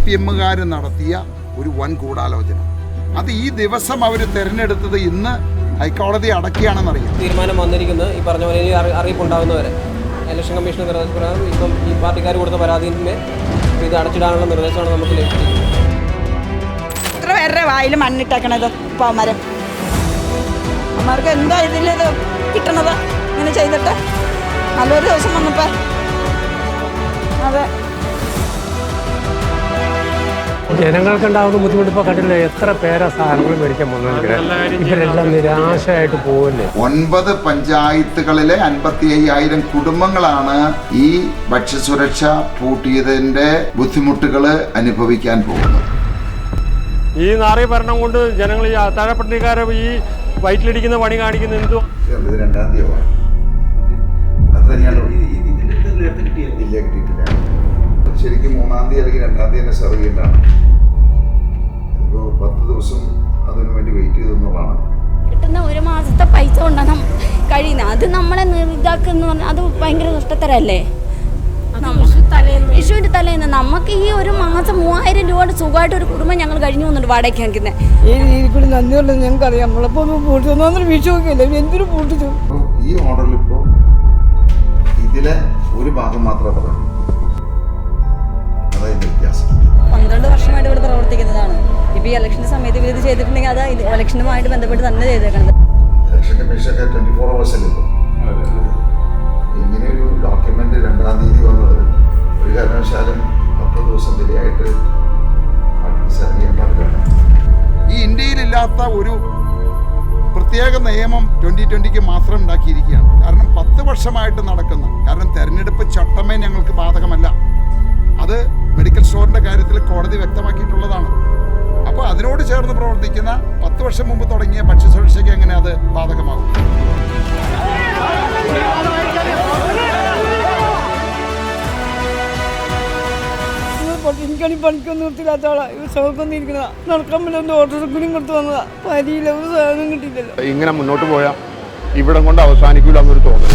CPM-കാർ നടത്തിയ ഒരു വൻ ഗൂഢാലോചന. അത് ഈ ദിവസം അവർ തിരഞ്ഞെടുത്തത് ഇന്ന് ഹൈക്കോടതി അടക്കിയാണെന്നറിയാം. തീരുമാനം വന്നിരിക്കുന്നത് ഈ പറഞ്ഞ പോലെ അറിയിപ്പുണ്ടാകുന്നവരെ ഇലക്ഷൻ കമ്മീഷൻ നിർദ്ദേശപ്രകാരം ഇപ്പം ഈ പാർട്ടിക്കാർ കൊടുത്ത പരാതിയിന്മേൽ ഇത് അടച്ചിടാനുള്ള നിർദ്ദേശമാണ് നമുക്ക് ലഭിച്ചിരിക്കുന്നത്. എത്ര പേരുടെ വായിൽ മണ്ണിട്ടേക്കണത് ഇപ്പോൾ അമ്മമാർക്ക് എന്താ ഇതിലിത് കിട്ടണത് ഇങ്ങനെ ചെയ്തിട്ട് നല്ലൊരു ദിവസം വന്നപ്പോൾ അതെ ജനങ്ങൾക്കുണ്ടാകുന്ന ബുദ്ധിമുട്ടിപ്പോൾ കണ്ടില്ല. എത്ര പേരാ സാധനങ്ങൾ മേടിക്കാൻ പോകുന്നത്. ഇവരെല്ലാം നിരാശയായിട്ട് പോകില്ലേ. 9 പഞ്ചായത്തുകളിലെ 55,000 കുടുംബങ്ങളാണ് ഈ ഭക്ഷ്യസുരക്ഷ പൂട്ടിയതിന്റെ ബുദ്ധിമുട്ടുകൾ അനുഭവിക്കാൻ പോകുന്നത്. ഈ നാറിയ ഭരണം കൊണ്ട് ജനങ്ങൾ ഈ താഴെപ്പട്ടിണിക്കാരെ ഈ വയറ്റിലിടിക്കുന്ന പണി കാണിക്കുന്ന എന്തോ. 2-ാം തീയതി അത് തന്നെയാണ് കിട്ടിയിട്ടില്ല. ശരിക്കും 3-ാം തീയതി അല്ലെങ്കിൽ 2-ാം തീയതി തന്നെ സെർവ് ചെയ്യേണ്ടതാണ്. ഇപ്പോൾ 10 ദിവസം അതിനു വേണ്ടി വെയിറ്റ് ചെയ്തെന്നുള്ളതാണ്. കിട്ടുന്ന ഒരു മാസത്തെ പൈസ കൊണ്ടാണ് കഴിയുന്നത്. അത് നമ്മളെ ഇതാക്കുന്ന പറഞ്ഞാൽ അത് ഭയങ്കര നഷ്ടത്തരല്ലേ. വിഷുവിൻ്റെ തലേന്ന് നമുക്ക് ഈ ഒരു മാസം 3000 രൂപയുടെ സുഖമായിട്ട് ഒരു കുടുംബം ഞങ്ങൾ കഴിഞ്ഞു പോകുന്നുണ്ട് വാടകയ്ക്ക് വാങ്ങിക്കുന്നത്. ഈ രീതിയിൽ നന്ദിയുള്ളത് ഞങ്ങൾക്കറിയാം. നമ്മളിപ്പോൾ പൂട്ടിച്ചു വിഷു നോക്കിയല്ലേ എന്തൊരു പൂട്ടിച്ചു. ഈ ഓർഡറിൽ ഇപ്പോൾ ഇതിലെ ഒരു ഭാഗം മാത്രമേ പറഞ്ഞു. അതായത് വ്യത്യാസം 12 വർഷമായിട്ട് ഇവിടെ പ്രവർത്തിക്കുന്നതാണ്. ഇപ്പോൾ ഈ ഇലക്ഷൻ്റെ സമയത്ത് ഇവർ ചെയ്തിട്ടുണ്ടെങ്കിൽ അത് ഇലക്ഷനുമായിട്ട് ബന്ധപ്പെട്ട് തന്നെ ചെയ്തേക്കുന്നത്. ഇലക്ഷൻ കമ്മീഷനൊക്കെ 24 hours അല്ലേ ഇപ്പോൾ. ഇങ്ങനെ ഒരു ഡോക്യുമെന്റ് 2-ാം തീയതി വന്നത് ഒരു കാരണവശാലും 10 ദിവസം ഡിലേയായിട്ട് സെർവ് ചെയ്യാൻ പാടില്ല. ഈ ഇന്ത്യയിലില്ലാത്ത ഒരു പ്രത്യേക നിയമം 2020 മാത്രം ഉണ്ടാക്കിയിരിക്കുകയാണ്. കാരണം 10 വർഷമായിട്ട് നടക്കുന്ന തെരഞ്ഞെടുപ്പ് ചട്ടമേ ഞങ്ങൾക്ക് ബാധകമല്ല. അത് മെഡിക്കൽ സ്റ്റോറിൻ്റെ കാര്യത്തിൽ കോടതി വ്യക്തമാക്കിയിട്ടുള്ളതാണ്. അപ്പോൾ അതിനോട് ചേർന്ന് പ്രവർത്തിക്കുന്ന 10 വർഷം മുമ്പ് തുടങ്ങിയ ഭക്ഷ്യസുരക്ഷയ്ക്ക് എങ്ങനെ അത് ബാധകമാകും? എനിക്കാണെങ്കിൽ പണിക്കൊന്നും നിർത്തില്ലാത്ത ആളാണ്. സൗക്കൊന്നും ഇരിക്കുന്നതാ. നടക്കാൻ പറ്റുന്ന ഓട്ടോറിക്ഷയും കൊടുത്ത് വന്നതാ. പരിയില്ല, ഒരു സാധനം കിട്ടിയില്ലല്ലോ. ഇങ്ങനെ മുന്നോട്ട് പോയാൽ ഇവിടം കൊണ്ട് അവസാനിക്കില്ല എന്നൊരു തോന്നൽ.